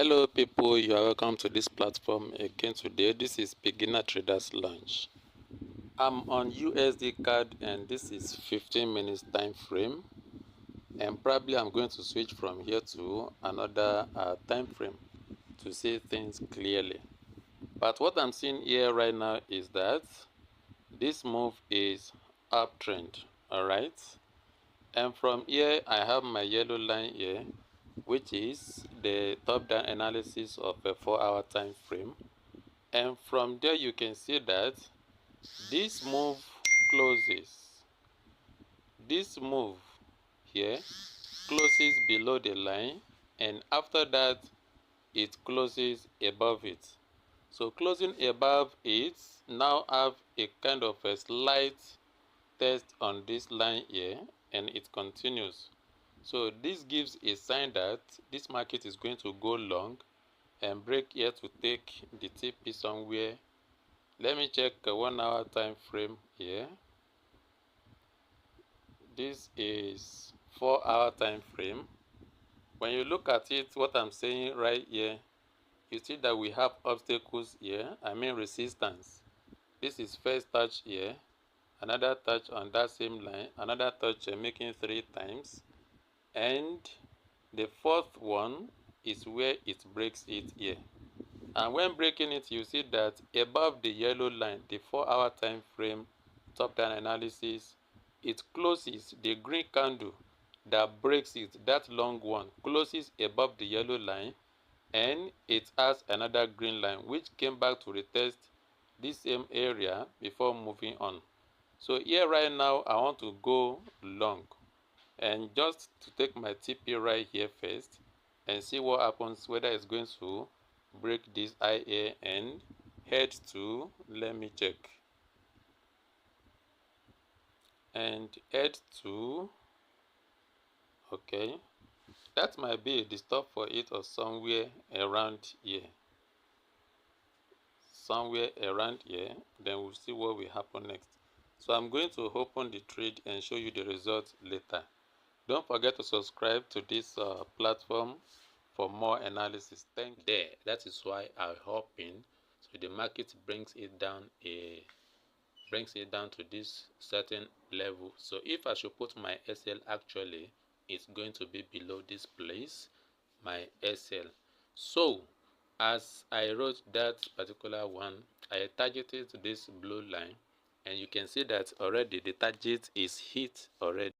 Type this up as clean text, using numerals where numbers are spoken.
Hello people, you are welcome to this platform again today. This is Beginner Traders Lounge. I'm on USD card and this is 15 minutes time frame, and probably I'm going to switch from here to another time frame to see things clearly. But what I'm seeing here right now is that this move is uptrend, alright? And from here I have my yellow line here, which is the top-down analysis of a 4-hour time frame. And from there you can see that this move closes. This move here closes below the line, and after that it closes above it. So closing above it now have a kind of a slight test on this line here, and it continues. So this gives a sign that this market is going to go long and break here to take the TP somewhere. Let me check a 1 hour time frame here. This is 4-hour time frame. When you look at it, what I'm saying right here, you see that we have obstacles here, resistance. This is first touch here, another touch on that same line, another touch making 3 times, and the fourth one is where it breaks it here. And when breaking it, you see that above the yellow line, the 4-hour time frame top down analysis, it closes. The green candle that breaks it, that long one, closes above the yellow line, and it has another green line which came back to retest this same area before moving on. So here right now I want to go long, and just to take my TP right here first and see what happens, whether it's going to break this IA and head to, let me check, and head to, okay, that might be the stop for it, or somewhere around here, then we'll see what will happen next. So I'm going to open the trade and show you the results later. Don't forget to subscribe to this platform for more analysis. Thank you. There, that is why I hop in. So the market brings it down to this certain level. So if I should put my SL, actually it's going to be below this place, my SL. So as I wrote that particular one, I targeted this blue line, and you can see that already the target is hit already.